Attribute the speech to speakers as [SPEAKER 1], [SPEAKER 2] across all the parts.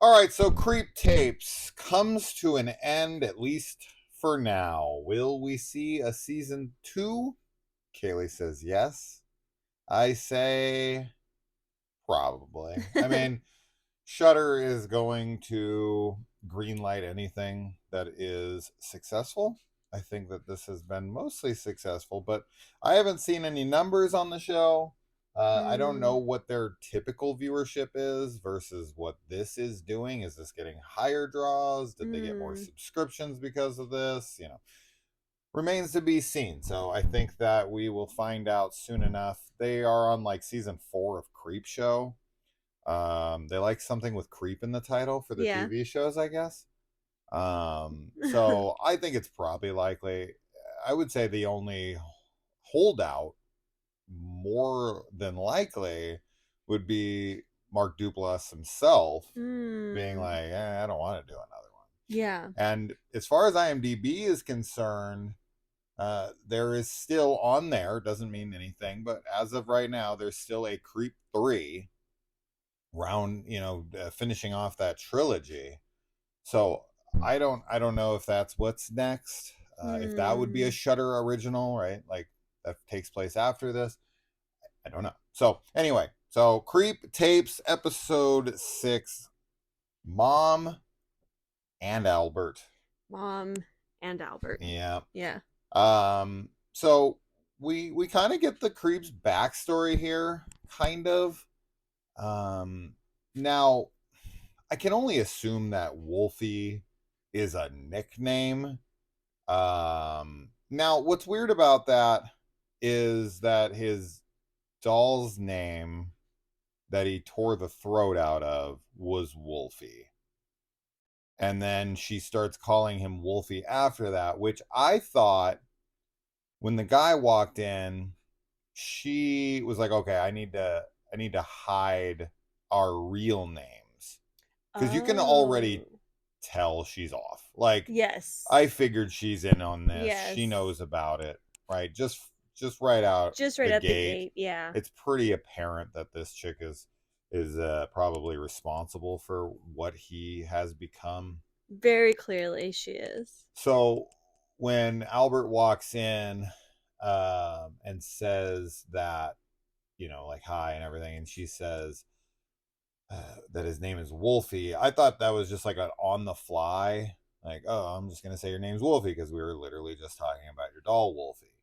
[SPEAKER 1] All right, so Creep Tapes comes to an end, at least for now. Will we see a season 2? Kaylee says yes. I say probably. I mean, Shudder is going to greenlight anything that is successful. I think that this has been mostly successful, but I haven't seen any numbers on the show. I don't know
[SPEAKER 2] Mm,
[SPEAKER 1] what their typical viewership is versus what this is doing. Is this getting higher draws? Did they get more
[SPEAKER 2] mm.
[SPEAKER 1] subscriptions because of this? Remains to be seen. So I think that we will find out soon enough. They are on like season 4 of Creep Show. They like something with creep in the title for their
[SPEAKER 2] Yeah.
[SPEAKER 1] TV shows, I guess. So I think it's probably likely. I would say the only holdout, more than likely, would be Mark Duplass himself being
[SPEAKER 2] Mm,
[SPEAKER 1] like, I don't want to do another one.
[SPEAKER 2] yeah.
[SPEAKER 1] And as far as IMDb is concerned, there is still on there, doesn't mean anything, but as of right now, there's still a Creep 3 round, finishing off that trilogy. So I don't know if that's what's next. If that would be a
[SPEAKER 2] Mm.
[SPEAKER 1] Shudder original, right? Like that takes place after this. I don't know. So anyway, so Creep Tapes episode 6, Mom and Albert.
[SPEAKER 2] Mom and Albert.
[SPEAKER 1] Yeah.
[SPEAKER 2] Yeah.
[SPEAKER 1] So we kind of get the Creep's backstory here, kind of. Um, Now I can only assume that Wolfie is a nickname. Now what's weird about that is that his doll's name that he tore the throat out of was Wolfie. And then she starts calling him Wolfie after that, which I thought when the guy walked in, she was like, "Okay, I need to hide our real names." Cuz you can already
[SPEAKER 2] Oh.
[SPEAKER 1] tell she's off. Like I
[SPEAKER 2] Yes.
[SPEAKER 1] figured she's in on this. She
[SPEAKER 2] Yes.
[SPEAKER 1] knows about it, right? Just right out
[SPEAKER 2] Just right
[SPEAKER 1] the
[SPEAKER 2] at the
[SPEAKER 1] gate.
[SPEAKER 2] gate. Yeah.
[SPEAKER 1] It's pretty apparent that this chick is probably responsible for what he has become.
[SPEAKER 2] Very clearly she is.
[SPEAKER 1] So when Albert walks in and says that, like hi and everything, and she says that his name is Wolfie, I thought that was just like an on the fly, like, oh, I'm just gonna say your name's Wolfie because we were literally just talking about your doll Wolfie.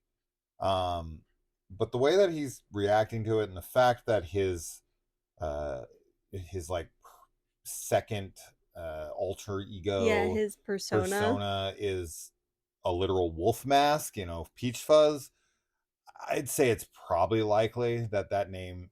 [SPEAKER 1] Um, but the way that he's reacting to it, and the fact that uh his like second alter
[SPEAKER 2] Yeah,
[SPEAKER 1] ego
[SPEAKER 2] his persona.
[SPEAKER 1] persona is a literal wolf mask, Peach Fuzz, I'd say it's probably likely that that name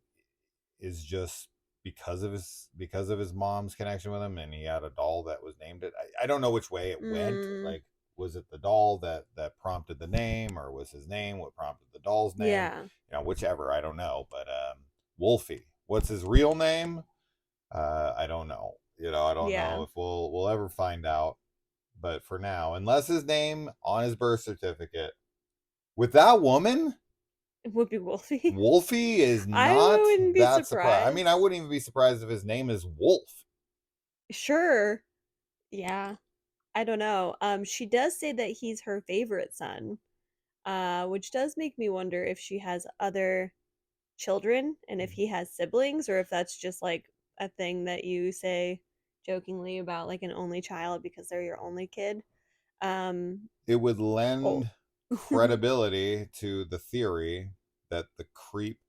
[SPEAKER 1] is just because of his mom's connection with him, and he had a doll that was named it. I don't know which way it went.
[SPEAKER 2] Mm,
[SPEAKER 1] Like, was it the doll that prompted the name, or was his name what prompted the doll's name?
[SPEAKER 2] yeah.
[SPEAKER 1] Whichever, I don't know. But Wolfie, what's his real name? I don't know. I don't
[SPEAKER 2] Yeah.
[SPEAKER 1] know if we'll ever find out. But for now, unless his name on his birth certificate with that woman,
[SPEAKER 2] It would be Wolfie.
[SPEAKER 1] Wolfie is
[SPEAKER 2] I
[SPEAKER 1] not
[SPEAKER 2] wouldn't be
[SPEAKER 1] that surprised. I mean, I
[SPEAKER 2] surprised.
[SPEAKER 1] wouldn't even be surprised if his name is Wolf.
[SPEAKER 2] Sure. Yeah. I don't know. She does say that he's her favorite son, which does make me wonder if she has other children and if he has siblings or if that's just like a thing that you say jokingly about like an only child because they're your only kid. Um,
[SPEAKER 1] It would
[SPEAKER 2] oh.
[SPEAKER 1] lend credibility to the theory that the Creep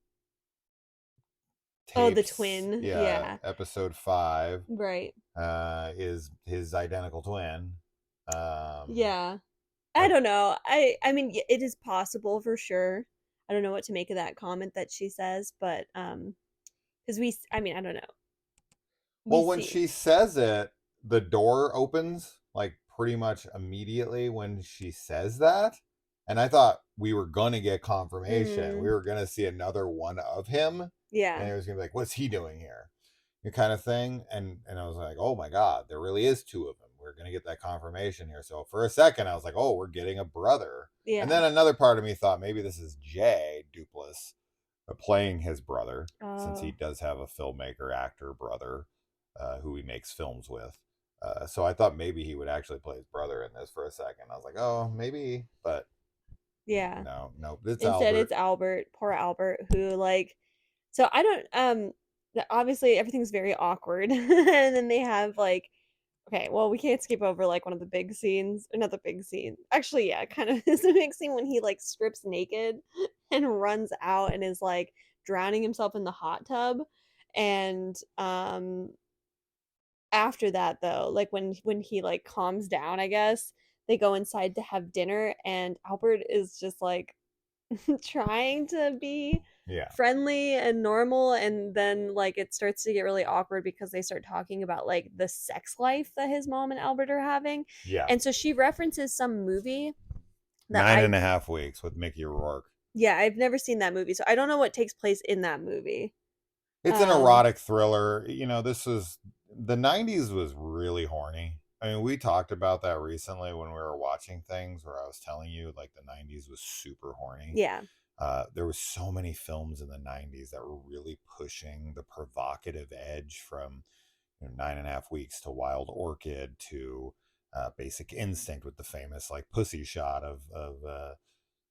[SPEAKER 2] Oh, the
[SPEAKER 1] tapes,
[SPEAKER 2] twin.
[SPEAKER 1] yeah,
[SPEAKER 2] Yeah.
[SPEAKER 1] episode 5,
[SPEAKER 2] Right.
[SPEAKER 1] is his identical twin. Um,
[SPEAKER 2] Yeah. I
[SPEAKER 1] I
[SPEAKER 2] don't know. I mean it is possible for sure. I don't know what to make of that comment that she says, but because I mean, I don't know. We
[SPEAKER 1] Well, when
[SPEAKER 2] see.
[SPEAKER 1] she says it, the door opens like pretty much immediately when she says that. And I thought we were going to get confirmation. We
[SPEAKER 2] Mm,
[SPEAKER 1] were going to see another one of him. And
[SPEAKER 2] yeah.
[SPEAKER 1] it was going to be like, what's he doing here? Kind of thing. And I was like, oh my God, there really is two of them. We're going to get that confirmation here. So for a second, I was like, oh, we're getting a brother. And
[SPEAKER 2] Yeah.
[SPEAKER 1] then another part of me thought maybe this is Jay Duplass playing his brother, since he
[SPEAKER 2] Oh.
[SPEAKER 1] does have a filmmaker actor brother. who he makes films with. So I thought maybe he would actually play his brother in this for a second. I was like, oh, maybe, but
[SPEAKER 2] Yeah.
[SPEAKER 1] no, no, it's
[SPEAKER 2] Instead,
[SPEAKER 1] Albert.
[SPEAKER 2] it's Albert, poor Albert, who like. So I don't. Obviously, everything's very awkward, and then they have like. Okay, well, we can't skip over like one of the big scenes. Another big scene. Actually, yeah, kind of is a big scene when he like strips naked and runs out and is like drowning himself in the hot tub. And after that though, like when he like calms down, I guess, they go inside to have dinner and Albert is just like trying to be
[SPEAKER 1] Yeah,
[SPEAKER 2] friendly and normal, and then like it starts to get really awkward because they start talking about like the sex life that his mom and Albert are having.
[SPEAKER 1] yeah.
[SPEAKER 2] And so she references some movie that
[SPEAKER 1] Nine
[SPEAKER 2] I
[SPEAKER 1] and a half weeks with Mickey Rourke.
[SPEAKER 2] yeah, I've never seen that movie. So I don't know what takes place in that movie.
[SPEAKER 1] It's an
[SPEAKER 2] Um
[SPEAKER 1] erotic thriller. This was the '90s was really horny. I mean, we talked about that recently when we were watching things where I was telling you like the '90s was super horny.
[SPEAKER 2] yeah.
[SPEAKER 1] There was so many films in the '90s that were really pushing the provocative edge from 9.5 weeks to Wild Orchid to Basic Instinct with the famous like pussy shot of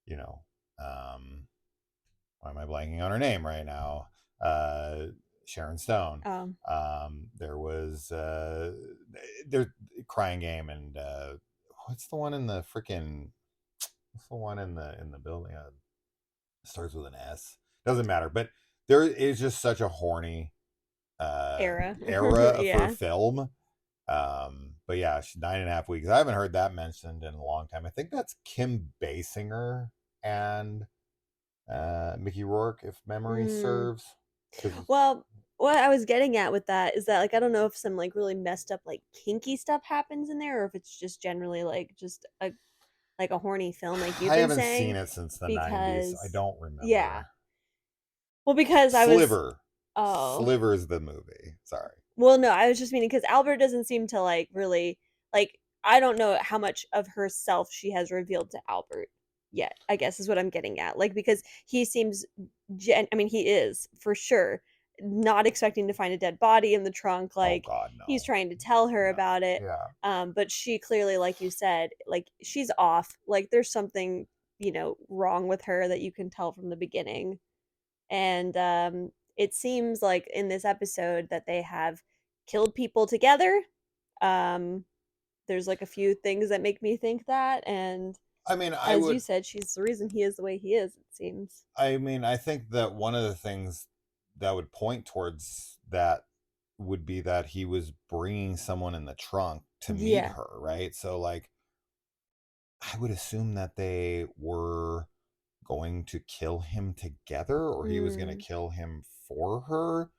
[SPEAKER 1] you know um, why am I blanking on her name right now? Uh, Sharon Stone.
[SPEAKER 2] Um
[SPEAKER 1] There was there Crying Game and what's the one in the freaking what's the one in the building? Starts with an S. Doesn't matter, but there is just such a horny
[SPEAKER 2] era.
[SPEAKER 1] era for
[SPEAKER 2] Yeah.
[SPEAKER 1] film. But yeah, 9.5 weeks. I haven't heard that mentioned in a long time. I think that's Kim Basinger and Mickey Rourke, if memory
[SPEAKER 2] Mm.
[SPEAKER 1] serves. Because
[SPEAKER 2] Well, what I was getting at with that is that like I don't know if some like really messed up like kinky stuff happens in there or if it's just generally like just a like a horny film like you've
[SPEAKER 1] I
[SPEAKER 2] been
[SPEAKER 1] haven't seen
[SPEAKER 2] saying
[SPEAKER 1] it since the '90s. I
[SPEAKER 2] because
[SPEAKER 1] don't
[SPEAKER 2] yeah.
[SPEAKER 1] remember.
[SPEAKER 2] Well, because I was
[SPEAKER 1] Sliver.
[SPEAKER 2] oh.
[SPEAKER 1] Sliver's the movie. Sorry.
[SPEAKER 2] Well, no, I was just meaning because Albert doesn't seem to like really like I don't know how much of herself she has revealed to Albert yet, I guess is what I'm getting at. Like because he seems I mean he is for sure not expecting to find a dead body in the trunk
[SPEAKER 1] Oh
[SPEAKER 2] like
[SPEAKER 1] God,
[SPEAKER 2] he's
[SPEAKER 1] no,
[SPEAKER 2] trying to tell her
[SPEAKER 1] no.
[SPEAKER 2] about it.
[SPEAKER 1] Yeah.
[SPEAKER 2] But she clearly like you said, like she's off. Like there's something, wrong with her that you can tell from the beginning. And it seems like in this episode that they have killed people together. Um, there's like a few things that make me think that, and
[SPEAKER 1] I mean, I
[SPEAKER 2] as you
[SPEAKER 1] would.
[SPEAKER 2] said, she's the reason he is the way he is. It seems.
[SPEAKER 1] I mean, I think that one of the things that would point towards that would be that he was bringing someone in the trunk to meet
[SPEAKER 2] Yeah.
[SPEAKER 1] her, right? So, like, I would assume that they were going to kill him together or he was going to
[SPEAKER 2] Mm,
[SPEAKER 1] kill him for her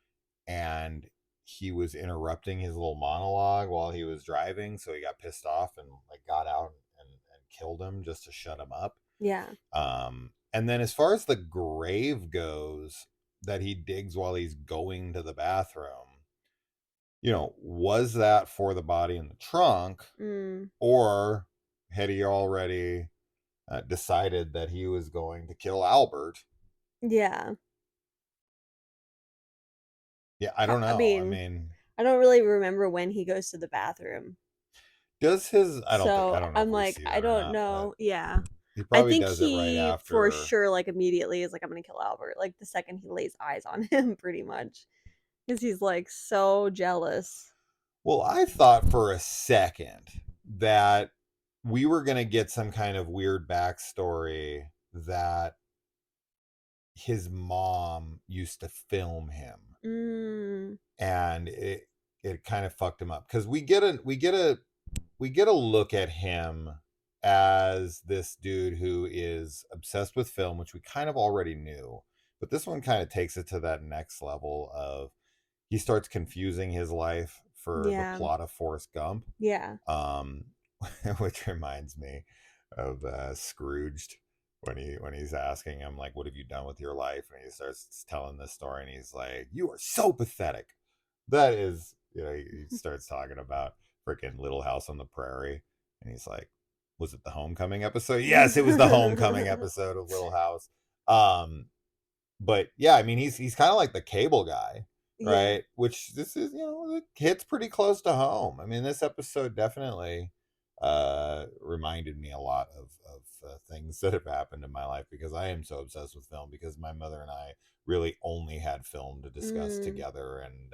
[SPEAKER 1] and he was interrupting his little monologue while he was driving so he got pissed off and like got out and killed him just to shut him up.
[SPEAKER 2] yeah.
[SPEAKER 1] And then as far as the grave goes that he digs while he's going to the bathroom, was that for the body in the trunk
[SPEAKER 2] Mm,
[SPEAKER 1] or had he already decided that he was going to kill Albert?
[SPEAKER 2] yeah.
[SPEAKER 1] Yeah, I don't
[SPEAKER 2] I
[SPEAKER 1] know. I
[SPEAKER 2] mean,
[SPEAKER 1] mean,
[SPEAKER 2] I don't really remember when he goes to the bathroom.
[SPEAKER 1] does his I
[SPEAKER 2] So
[SPEAKER 1] don't know if
[SPEAKER 2] I'm
[SPEAKER 1] we
[SPEAKER 2] like,
[SPEAKER 1] see
[SPEAKER 2] I
[SPEAKER 1] that or
[SPEAKER 2] don't
[SPEAKER 1] not, but
[SPEAKER 2] know. Yeah.
[SPEAKER 1] he
[SPEAKER 2] I
[SPEAKER 1] probably
[SPEAKER 2] think
[SPEAKER 1] does it right
[SPEAKER 2] he for
[SPEAKER 1] after.
[SPEAKER 2] sure, like immediately is like, I'm gonna kill Albert. Like the second he lays eyes on him, pretty much. Because he's like so jealous.
[SPEAKER 1] Well, I thought for a second that we were going to get some kind of weird backstory that his mom used to film him
[SPEAKER 2] Mm,
[SPEAKER 1] and it kind of fucked him up because we get a look at him as this dude who is obsessed with film, which we kind of already knew, but this one kind of takes it to that next level of he starts confusing his life for the
[SPEAKER 2] yeah.
[SPEAKER 1] plot of Forrest Gump,
[SPEAKER 2] Yeah.
[SPEAKER 1] um, which reminds me of Scrooged when he's asking him like, "What have you done with your life?" And he starts telling this story, and he's like, "You are so pathetic." That is, he starts talking about freaking Little House on the Prairie, and he's like, "Was it the Homecoming episode?" Yes, it was the Homecoming episode of Little House. But yeah, I mean, he's kind of like the cable guy.
[SPEAKER 2] Yeah.
[SPEAKER 1] right? Which this is, it hits pretty close to home. I mean, this episode definitely reminded me a lot of things that have happened in my life, because I am so obsessed with film, because my mother and I really only had film to discuss
[SPEAKER 2] Mm.
[SPEAKER 1] together. And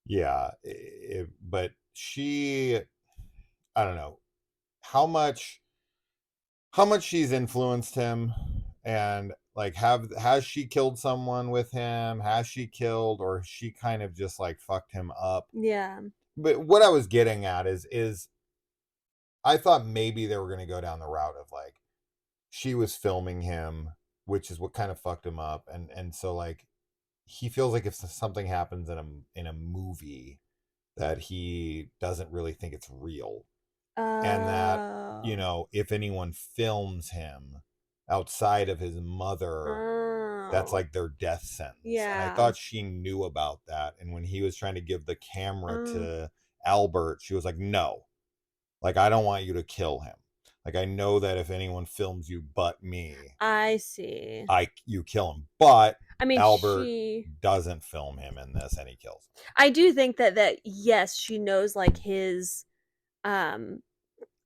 [SPEAKER 1] yeah, but she, I don't know how much she's influenced him, and like, has she killed someone with him, has she killed, or she kind of just like fucked him up.
[SPEAKER 2] Yeah.
[SPEAKER 1] But what I was getting at is I thought maybe they were going to go down the route of like she was filming him, which is what kind of fucked him up. And so like he feels like if something happens in a movie, that he doesn't really think it's real, and that,
[SPEAKER 2] Oh.
[SPEAKER 1] if anyone films him outside of his mother, that's
[SPEAKER 2] Oh.
[SPEAKER 1] like their death sentence. And I
[SPEAKER 2] Yeah.
[SPEAKER 1] thought she knew about that, and when he was trying to give the camera
[SPEAKER 2] Uh,
[SPEAKER 1] to Albert, she was like, no, like, I don't want you to kill him. Like, I know that if anyone films you but me,
[SPEAKER 2] I see.
[SPEAKER 1] you kill him. But
[SPEAKER 2] I mean,
[SPEAKER 1] Albert doesn't film him in this, and he kills him.
[SPEAKER 2] I do think that yes, she knows like his um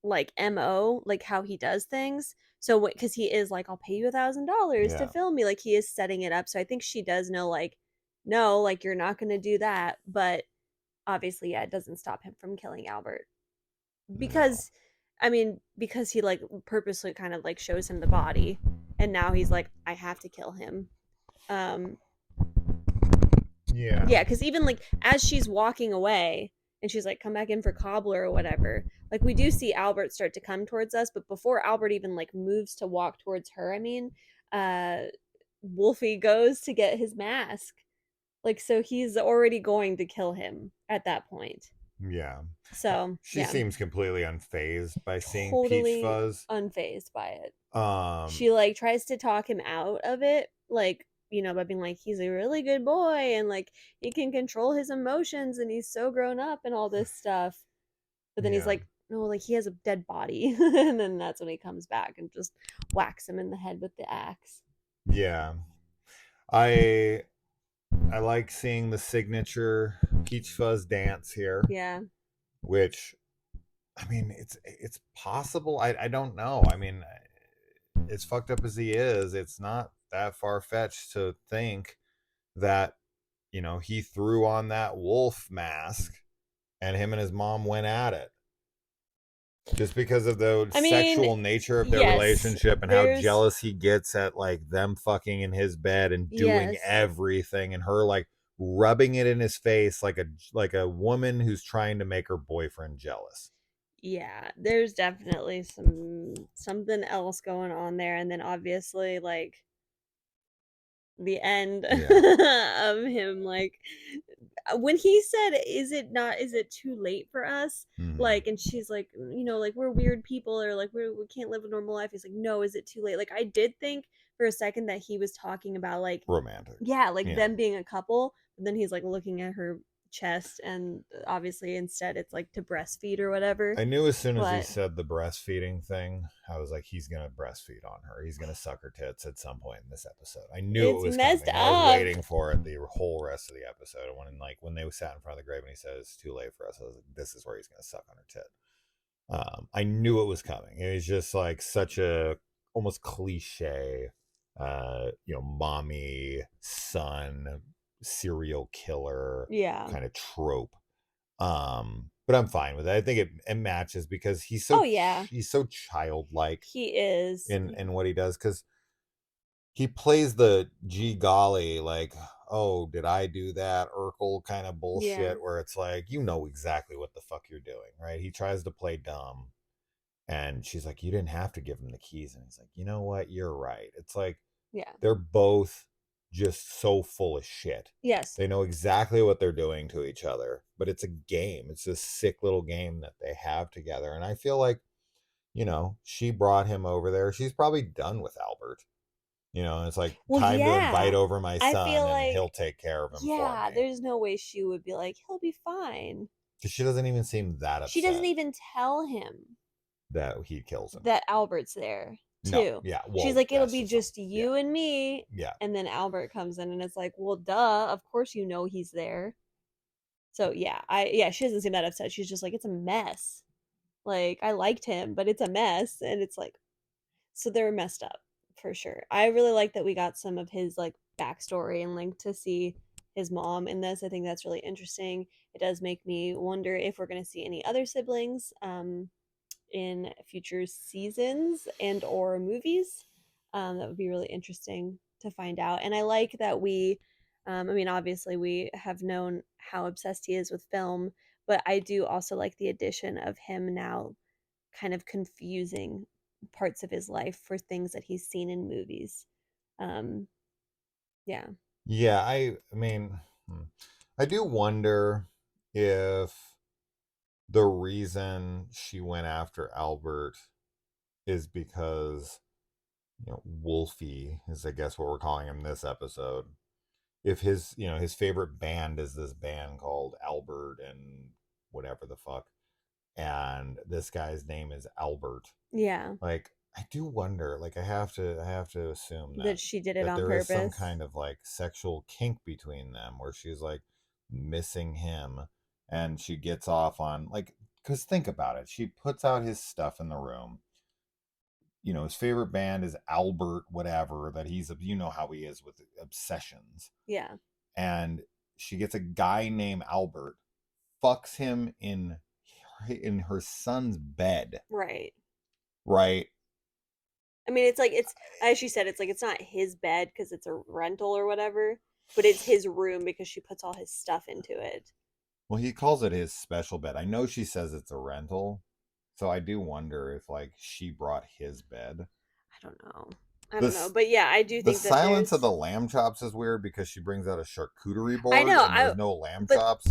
[SPEAKER 2] like MO, like how he does things. So because he is like, I'll pay you $1,000 to
[SPEAKER 1] Yeah.
[SPEAKER 2] film me, like he is setting it up. So I think she does know, like, no, like you're not going to do that. But obviously, yeah, it doesn't stop him from killing Albert
[SPEAKER 1] No.
[SPEAKER 2] because, I mean, because he like purposely kind of like shows him the body, and now he's like, I have to kill him. Um,
[SPEAKER 1] Yeah.
[SPEAKER 2] Yeah, because even like as she's walking away and she's like, come back in for cobbler or whatever, like we do see Albert start to come towards us, but before Albert even like moves to walk towards her, I mean, uh Wolfie goes to get his mask. Like so he's already going to kill him at that point.
[SPEAKER 1] Yeah.
[SPEAKER 2] So
[SPEAKER 1] She
[SPEAKER 2] yeah,
[SPEAKER 1] seems completely unfazed by seeing Peach
[SPEAKER 2] totally
[SPEAKER 1] Fuzz.
[SPEAKER 2] unfazed by it.
[SPEAKER 1] Um,
[SPEAKER 2] She like tries to talk him out of it, like, by being like, he's a really good boy and like he can control his emotions and he's so grown up and all this stuff. But then he's
[SPEAKER 1] yeah.
[SPEAKER 2] like, no, like he has a dead body. And then that's when he comes back and just whacks him in the head with the axe.
[SPEAKER 1] Yeah. I I like seeing the signature Peach Fuzz dance here,
[SPEAKER 2] Yeah.
[SPEAKER 1] which, I mean, it's possible. I don't know. I mean, as fucked up as he is, it's not that far fetched to think that, he threw on that wolf mask and him and his mom went at it, just because of the
[SPEAKER 2] I mean,
[SPEAKER 1] sexual nature of their
[SPEAKER 2] yes,
[SPEAKER 1] relationship, and how
[SPEAKER 2] there's,
[SPEAKER 1] jealous he gets at like them fucking in his bed and doing
[SPEAKER 2] yes.
[SPEAKER 1] everything, and her like rubbing it in his face like a woman who's trying to make her boyfriend jealous.
[SPEAKER 2] Yeah, there's definitely something else going on there. And then obviously, like, the end
[SPEAKER 1] Yeah.
[SPEAKER 2] of him like when he said, is it too late for us,
[SPEAKER 1] Mm-hmm.
[SPEAKER 2] like, and she's like, like we're weird people, or like we can't live a normal life. He's like, no, is it too late? Like I did think for a second that he was talking about like,
[SPEAKER 1] Romantic.
[SPEAKER 2] yeah, like
[SPEAKER 1] Yeah.
[SPEAKER 2] them being a couple, but then he's like looking at her chest, and obviously instead it's like to breastfeed or whatever.
[SPEAKER 1] I knew as soon as he
[SPEAKER 2] But
[SPEAKER 1] said the breastfeeding thing, I was like, he's gonna breastfeed on her. He's gonna suck her tits at some point in this episode. I knew it
[SPEAKER 2] it's
[SPEAKER 1] was
[SPEAKER 2] messed
[SPEAKER 1] coming. I was
[SPEAKER 2] up.
[SPEAKER 1] waiting for it the whole rest of the episode. And when they sat in front of the grave and he said it's too late for us, I was like, this is where he's gonna suck on her tit. I knew it was coming. It was just like such a almost cliche, mommy son serial killer
[SPEAKER 2] Yeah.
[SPEAKER 1] kind of trope. But I'm fine with it. I think it matches because
[SPEAKER 2] Oh yeah,
[SPEAKER 1] he's so childlike
[SPEAKER 2] he is.
[SPEAKER 1] in what he does, because he plays the gee golly, like, oh, did I do that Urkel kind of
[SPEAKER 2] Yeah.
[SPEAKER 1] bullshit, where it's like, you know exactly what the fuck you're doing, right? He tries to play dumb, and she's like, you didn't have to give him the keys, and he's like, you know what, you're right. It's like
[SPEAKER 2] Yeah.
[SPEAKER 1] they're both just so full of shit.
[SPEAKER 2] Yes.
[SPEAKER 1] They know exactly what they're doing to each other, but it's a game. It's this sick little game that they have together. And I feel like, she brought him over there. She's probably done with Albert. And it's like,
[SPEAKER 2] Well,
[SPEAKER 1] time to invite
[SPEAKER 2] yeah.
[SPEAKER 1] over my
[SPEAKER 2] I feel
[SPEAKER 1] son and
[SPEAKER 2] like,
[SPEAKER 1] he'll take care of him for
[SPEAKER 2] yeah,
[SPEAKER 1] me.
[SPEAKER 2] there's no way she would be like, he'll be fine.
[SPEAKER 1] Because she doesn't even seem that
[SPEAKER 2] She doesn't
[SPEAKER 1] upset
[SPEAKER 2] even tell him
[SPEAKER 1] that he kills him.
[SPEAKER 2] that Albert's there.
[SPEAKER 1] No,
[SPEAKER 2] too.
[SPEAKER 1] yeah,
[SPEAKER 2] She's
[SPEAKER 1] well,
[SPEAKER 2] like, it'll
[SPEAKER 1] that's
[SPEAKER 2] be
[SPEAKER 1] just something.
[SPEAKER 2] just
[SPEAKER 1] Yeah,
[SPEAKER 2] you and me.
[SPEAKER 1] yeah,
[SPEAKER 2] And then Albert comes in and it's like, well, duh, of course you know he's there. So yeah, she doesn't seem that upset. She's just like, it's a mess. Like, I liked him, but it's a mess. And it's like, so they're messed up for sure. I really like that we got some of his like backstory and like to see his mom in this. I think that's really interesting. It does make me wonder if we're going to see any other siblings in future seasons and or movies. That would be really interesting to find out. And I like that I mean, obviously we have known how obsessed he is with film, but I do also like the addition of him now kind of confusing parts of his life for things that he's seen in movies. Um, yeah,
[SPEAKER 1] yeah. I mean, hmm, I do wonder if the reason she went after Albert is because Wolfie is, I guess, what we're calling him this episode. If his his favorite band is this band called Albert and whatever the fuck, and this guy's name is Albert,
[SPEAKER 2] yeah,
[SPEAKER 1] like I do wonder, like I have to assume
[SPEAKER 2] that
[SPEAKER 1] that
[SPEAKER 2] she did it
[SPEAKER 1] that
[SPEAKER 2] on
[SPEAKER 1] there is some
[SPEAKER 2] purpose.
[SPEAKER 1] kind of like sexual kink between them where she's like missing him, and she gets off on like, because think about it, she puts out his stuff in the room. His favorite band is Albert whatever, that he's, how he is with obsessions.
[SPEAKER 2] Yeah,
[SPEAKER 1] And she gets a guy named Albert, fucks him in her son's bed,
[SPEAKER 2] right.
[SPEAKER 1] right?
[SPEAKER 2] I mean, it's like it's as she said, it's like it's not his bed because it's a rental or whatever, but it's his room because she puts all his stuff into it.
[SPEAKER 1] Well, he calls it his special bed. I know she says it's a rental, so I do wonder if like she brought his bed.
[SPEAKER 2] I don't know. I don't know,
[SPEAKER 1] This
[SPEAKER 2] but yeah, I do
[SPEAKER 1] the
[SPEAKER 2] think that
[SPEAKER 1] silence of
[SPEAKER 2] there's.
[SPEAKER 1] the lamb chops is weird because she brings out a charcuterie
[SPEAKER 2] I
[SPEAKER 1] board
[SPEAKER 2] know.
[SPEAKER 1] and there's no lamb
[SPEAKER 2] But
[SPEAKER 1] chops.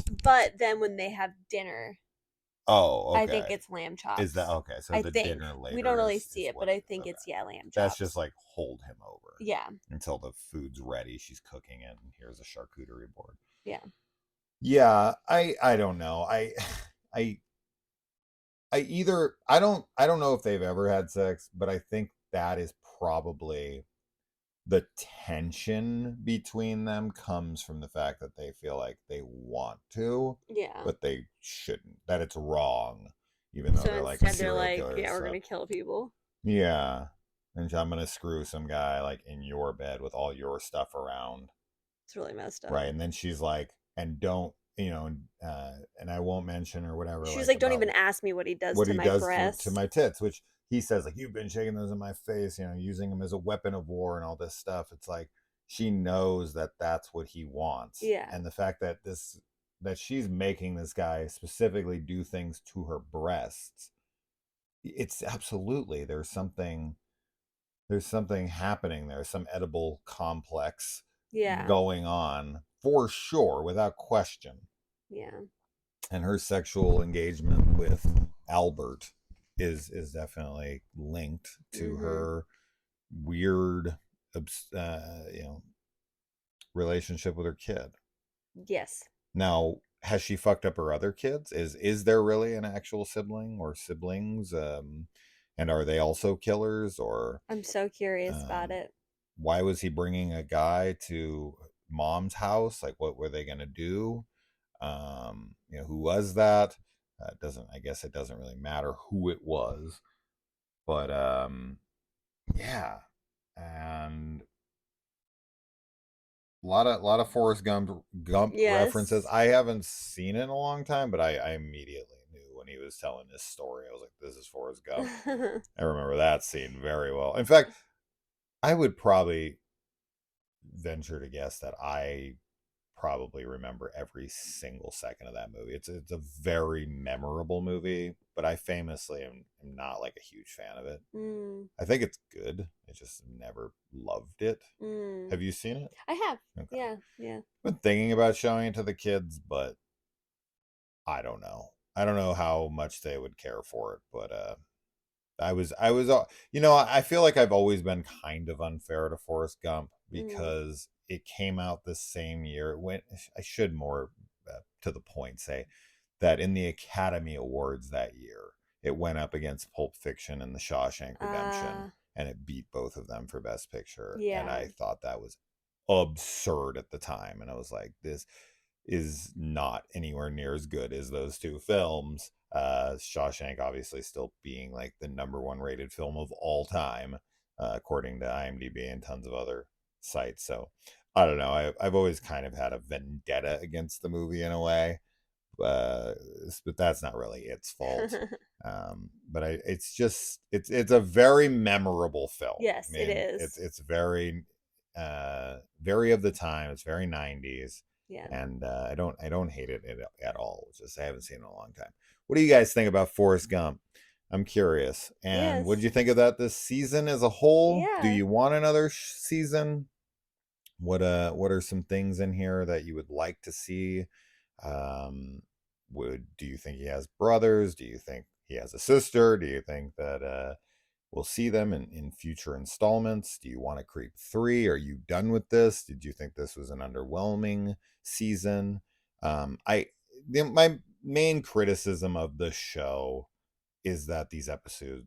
[SPEAKER 2] then when they have dinner,
[SPEAKER 1] Oh,
[SPEAKER 2] I think
[SPEAKER 1] okay.
[SPEAKER 2] it's lamb
[SPEAKER 1] Is that
[SPEAKER 2] chops.
[SPEAKER 1] okay? So
[SPEAKER 2] I
[SPEAKER 1] the
[SPEAKER 2] think
[SPEAKER 1] dinner
[SPEAKER 2] we don't
[SPEAKER 1] later
[SPEAKER 2] really
[SPEAKER 1] is
[SPEAKER 2] see it, but
[SPEAKER 1] what
[SPEAKER 2] I think
[SPEAKER 1] okay.
[SPEAKER 2] it's lamb
[SPEAKER 1] That's just
[SPEAKER 2] chops.
[SPEAKER 1] like hold him over
[SPEAKER 2] Yeah,
[SPEAKER 1] until the food's ready. She's cooking it, and here's a charcuterie board.
[SPEAKER 2] yeah,
[SPEAKER 1] Yeah, I don't know. I I don't know if they've ever had sex, but I think that is probably the tension between them comes from the fact that they feel like they want to,
[SPEAKER 2] yeah.
[SPEAKER 1] but they shouldn't. That it's wrong, even though
[SPEAKER 2] So
[SPEAKER 1] they're like
[SPEAKER 2] instead, they're
[SPEAKER 1] serial
[SPEAKER 2] like,
[SPEAKER 1] killers.
[SPEAKER 2] yeah, we're
[SPEAKER 1] So
[SPEAKER 2] gonna kill people.
[SPEAKER 1] yeah, and I'm gonna screw some guy like in your bed with all your stuff around,
[SPEAKER 2] It's really messed up.
[SPEAKER 1] right? And then she's like, and don't and I won't mention or whatever,
[SPEAKER 2] She was
[SPEAKER 1] like
[SPEAKER 2] like, "Don't
[SPEAKER 1] about
[SPEAKER 2] even ask me what he does
[SPEAKER 1] what
[SPEAKER 2] to
[SPEAKER 1] he
[SPEAKER 2] my
[SPEAKER 1] does to
[SPEAKER 2] breasts."
[SPEAKER 1] my tits, which he says like, you've been shaking those in my face, using them as a weapon of war and all this stuff. It's like she knows that that's what he wants,
[SPEAKER 2] Yeah,
[SPEAKER 1] and the fact that she's making this guy specifically do things to her breasts, it's absolutely there's something happening there, some edible complex
[SPEAKER 2] yeah,
[SPEAKER 1] going on for sure, without question.
[SPEAKER 2] yeah.
[SPEAKER 1] And her sexual engagement with Albert is definitely linked to
[SPEAKER 2] Mm-hmm.
[SPEAKER 1] her weird uh, you know relationship with her kid.
[SPEAKER 2] Yes.
[SPEAKER 1] Now, has she fucked up her other kids? Is there really an actual sibling or siblings, and are they also killers, or
[SPEAKER 2] I'm so curious about
[SPEAKER 1] um
[SPEAKER 2] it.
[SPEAKER 1] why was he bringing a guy to mom's house? Like, what were they going to do? Who was that? Doesn't I guess it doesn't really matter who it was, but yeah, and a lot of Forrest Gump references.
[SPEAKER 2] Yes.
[SPEAKER 1] I haven't seen it in a long time, but I immediately knew when he was telling this story. I was like, this is Forrest Gump. I remember that scene very well. In fact, I would probably venture to guess that I probably remember every single second of that movie. It's a very memorable movie, but I famously am not like a huge fan of it.
[SPEAKER 2] mm,
[SPEAKER 1] I think it's good. I just never loved it.
[SPEAKER 2] mm.
[SPEAKER 1] Have you seen it?
[SPEAKER 2] I have.
[SPEAKER 1] Okay.
[SPEAKER 2] Yeah, yeah.
[SPEAKER 1] Been thinking about showing it to the kids, but I don't know. I don't know how much they would care for it, but I feel like I've always been kind of unfair to Forrest Gump
[SPEAKER 2] Mm.
[SPEAKER 1] because it came out the same year. It went. I should more to the point say that in the Academy Awards that year, it went up against Pulp Fiction and The Shawshank
[SPEAKER 2] Uh,
[SPEAKER 1] Redemption, and it beat both of them for Best Picture. And
[SPEAKER 2] Yeah.
[SPEAKER 1] I thought that was absurd at the time. And I was like, this is not anywhere near as good as those two films. Shawshank obviously still being like the number one rated film of all time, according to IMDb and tons of other sites. So I don't know. I've always kind of had a vendetta against the movie in a way, uh, but that's not really its fault. But it's just it's a very memorable film. I
[SPEAKER 2] Yes, it
[SPEAKER 1] mean,
[SPEAKER 2] is.
[SPEAKER 1] it's very very of the time. It's very 90s,
[SPEAKER 2] Yeah.
[SPEAKER 1] and I don't hate it at all. It's just I haven't seen it in a long time. What do you guys think about Forrest Gump? I'm curious. And what did
[SPEAKER 2] Yes.
[SPEAKER 1] you think of that this season as a whole? Do
[SPEAKER 2] Yeah.
[SPEAKER 1] you want another season? What are some things in here that you would like to see? Would do you think he has brothers? Do you think he has a sister? Do you think that we'll see them in future installments? Do you want to Creep 3? Are you done with this? Did you think this was an underwhelming season? I my main criticism of the show is that these episodes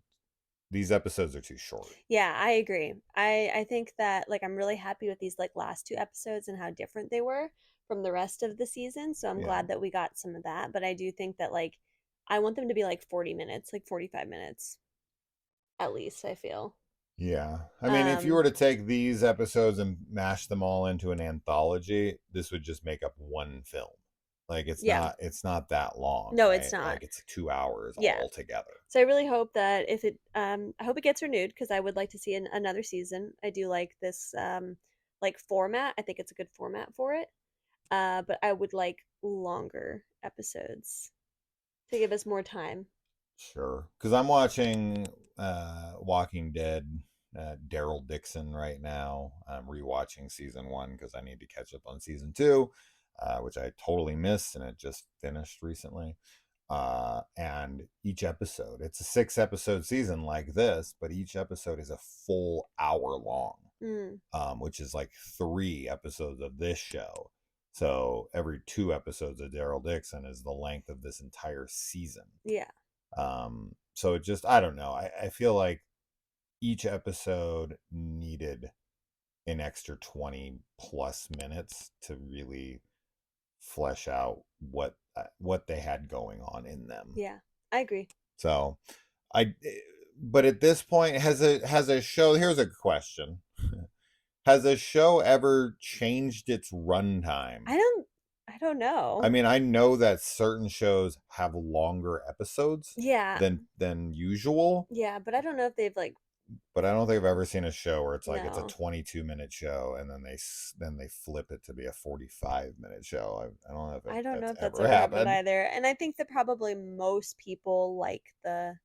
[SPEAKER 1] are too short.
[SPEAKER 2] Yeah, I agree. I think that like I'm really happy with these like last two episodes and how different they were from the rest of the season. So I'm
[SPEAKER 1] Yeah.
[SPEAKER 2] glad that we got some of that. But I do think that like I want them to be like 40 minutes, like 45 minutes at least, I feel.
[SPEAKER 1] Yeah. I mean, if you
[SPEAKER 2] Um,
[SPEAKER 1] were to take these episodes and mash them all into an anthology, this would just make up one film. Like
[SPEAKER 2] yeah.
[SPEAKER 1] it's not that long,
[SPEAKER 2] No, it's
[SPEAKER 1] right?
[SPEAKER 2] not.
[SPEAKER 1] Like it's 2 hours
[SPEAKER 2] Yeah.
[SPEAKER 1] all together.
[SPEAKER 2] So I really hope that if it I hope it gets renewed because I would like to see another season. I do like this like format. I think it's a good format for it. But I would like longer episodes to give us more time.
[SPEAKER 1] Sure. Cuz I'm watching Walking Dead, Daryl Dixon right now. I'm rewatching season 1 cuz I need to catch up on season 2, which I totally missed and it just finished recently. And each episode, it's a 6 episode season like this, but each episode is a full hour long,
[SPEAKER 2] Mm,
[SPEAKER 1] which is like 3 episodes of this show. So every 2 episodes of Daryl Dixon is the length of this entire season.
[SPEAKER 2] yeah,
[SPEAKER 1] So it just, I don't know. I feel like each episode needed an extra 20 plus minutes to really flesh out what they had going on in them.
[SPEAKER 2] yeah. I agree.
[SPEAKER 1] So I but at this point has a show, here's a question. Has a show ever changed its runtime?
[SPEAKER 2] I don't I don't
[SPEAKER 1] I
[SPEAKER 2] know.
[SPEAKER 1] mean, I know that certain shows have longer episodes
[SPEAKER 2] Yeah.
[SPEAKER 1] than usual,
[SPEAKER 2] Yeah, but I don't know if they've like
[SPEAKER 1] but I don't think I've ever seen a show where it's like it's a
[SPEAKER 2] no.
[SPEAKER 1] 22-minute show and then they flip it to be a 45-minute show. I don't know if
[SPEAKER 2] I don't know
[SPEAKER 1] that's
[SPEAKER 2] if that's
[SPEAKER 1] ever
[SPEAKER 2] ever happened
[SPEAKER 1] happened.
[SPEAKER 2] either. And I think that probably most people like the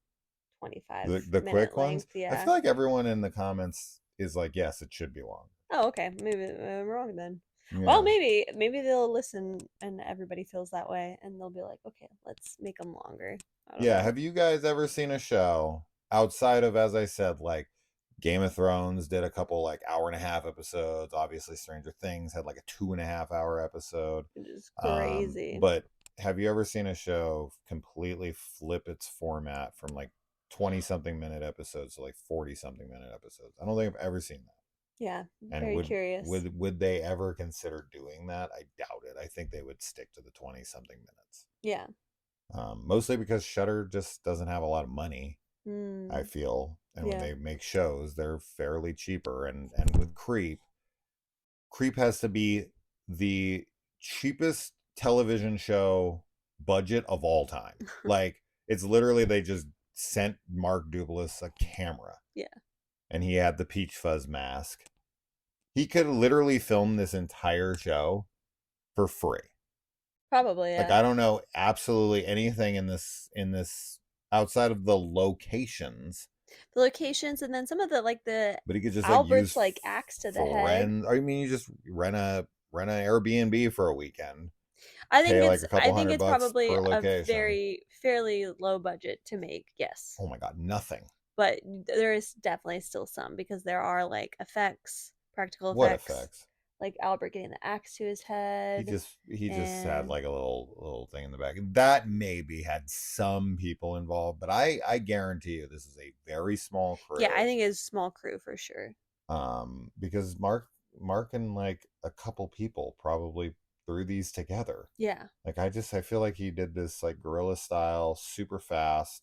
[SPEAKER 2] 25
[SPEAKER 1] The
[SPEAKER 2] minute
[SPEAKER 1] quick ones.
[SPEAKER 2] length.
[SPEAKER 1] I
[SPEAKER 2] Yeah.
[SPEAKER 1] feel like everyone in the comments is like, yes, it should be long.
[SPEAKER 2] Oh, okay. Maybe I'm wrong then. Well,
[SPEAKER 1] Yeah.
[SPEAKER 2] maybe they'll listen and everybody feels that way and they'll be like, "Okay, let's make them longer." I don't
[SPEAKER 1] Yeah,
[SPEAKER 2] know.
[SPEAKER 1] have you guys ever seen a show outside of, as I said, like Game of Thrones did a couple like hour-and-a-half episodes. Obviously, Stranger Things had like a 2.5 hour episode.
[SPEAKER 2] Which is crazy.
[SPEAKER 1] But have you ever seen a show completely flip its format from like 20 something minute episodes to like 40 something minute episodes? I don't think I've ever seen that.
[SPEAKER 2] Yeah,
[SPEAKER 1] And
[SPEAKER 2] very
[SPEAKER 1] would
[SPEAKER 2] curious.
[SPEAKER 1] would they ever consider doing that? I doubt it. I think they would stick to the 20 something minutes.
[SPEAKER 2] Yeah.
[SPEAKER 1] Mostly because Shutter just doesn't have a lot of money, I
[SPEAKER 2] Mm,
[SPEAKER 1] feel. And when
[SPEAKER 2] yeah.
[SPEAKER 1] they make shows, they're fairly cheaper. And with Creep has to be the cheapest television show budget of all time. Like it's literally they just sent Mark Duplass a camera
[SPEAKER 2] Yeah.
[SPEAKER 1] and he had the peach fuzz mask. He could literally film this entire show for free.
[SPEAKER 2] Probably,
[SPEAKER 1] Like
[SPEAKER 2] yeah.
[SPEAKER 1] I don't know absolutely anything in this outside of the locations,
[SPEAKER 2] The locations and then some of the like the
[SPEAKER 1] but he could just like
[SPEAKER 2] Albert's
[SPEAKER 1] use
[SPEAKER 2] like axe to the head.
[SPEAKER 1] friend. I mean, you just rent an Airbnb for a weekend, pay like a
[SPEAKER 2] I
[SPEAKER 1] couple
[SPEAKER 2] think
[SPEAKER 1] hundred
[SPEAKER 2] it's
[SPEAKER 1] bucks
[SPEAKER 2] probably
[SPEAKER 1] per
[SPEAKER 2] a
[SPEAKER 1] location.
[SPEAKER 2] very fairly low budget to make. Yes.
[SPEAKER 1] Oh my god, nothing.
[SPEAKER 2] But there is definitely still some because there are like effects, practical
[SPEAKER 1] What
[SPEAKER 2] effects,
[SPEAKER 1] effects?
[SPEAKER 2] like Albert getting the axe to his head,
[SPEAKER 1] he just had
[SPEAKER 2] and
[SPEAKER 1] like a little thing in the back. That maybe had some people involved, but I guarantee you this is a very small
[SPEAKER 2] yeah, I
[SPEAKER 1] crew.
[SPEAKER 2] think it's small crew for sure.
[SPEAKER 1] Because Mark and like a couple people probably threw these together.
[SPEAKER 2] Yeah,
[SPEAKER 1] Like I feel like he did this like guerrilla style, super fast,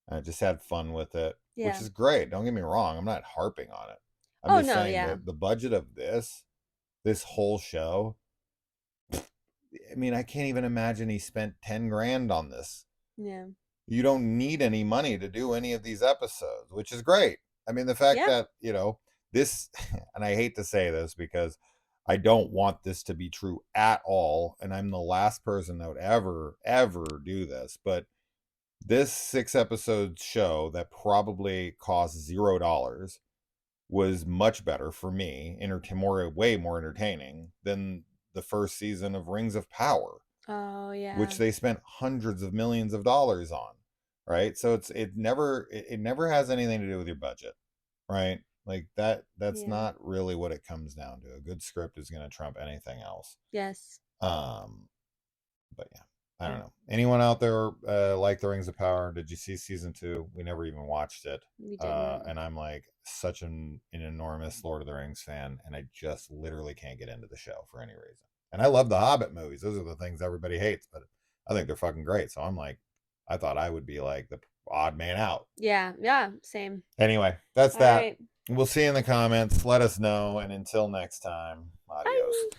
[SPEAKER 1] and I just had fun with it, which
[SPEAKER 2] yeah.
[SPEAKER 1] is great. Don't get me wrong, I'm not harping on it. I'm
[SPEAKER 2] Oh
[SPEAKER 1] just
[SPEAKER 2] no,
[SPEAKER 1] saying
[SPEAKER 2] yeah,
[SPEAKER 1] that the budget of this whole show, I mean, I can't even imagine he spent 10 grand on this.
[SPEAKER 2] yeah,
[SPEAKER 1] You don't need any money to do any of these episodes, which is great. I mean, the fact
[SPEAKER 2] yeah,
[SPEAKER 1] that, this, and I hate to say this because I don't want this to be true at all. And I'm the last person that would ever do this. But this 6 episode show that probably cost $0 was much better for me, way more entertaining than the first season of Rings of Power,
[SPEAKER 2] oh yeah,
[SPEAKER 1] which they spent hundreds of millions of dollars on, right? So it never has anything to do with your budget, right? Like that's
[SPEAKER 2] yeah,
[SPEAKER 1] not really what it comes down to. A good script is going to trump anything else.
[SPEAKER 2] yes.
[SPEAKER 1] um but yeah, I don't
[SPEAKER 2] Oh,
[SPEAKER 1] know. Anyone out there like the Rings of Power? Did you see season 2? We never even watched it.
[SPEAKER 2] we didn't.
[SPEAKER 1] And I'm like such an enormous Lord of the Rings fan, and I just literally can't get into the show for any reason. And I love the Hobbit movies. Those are the things everybody hates, but I think they're fucking great. So I'm like, I thought I would be like the odd man out.
[SPEAKER 2] Yeah, yeah, same.
[SPEAKER 1] Anyway, that's
[SPEAKER 2] All
[SPEAKER 1] that.
[SPEAKER 2] right,
[SPEAKER 1] We'll see you in the comments. Let us know. And until next time, adios.
[SPEAKER 2] bye.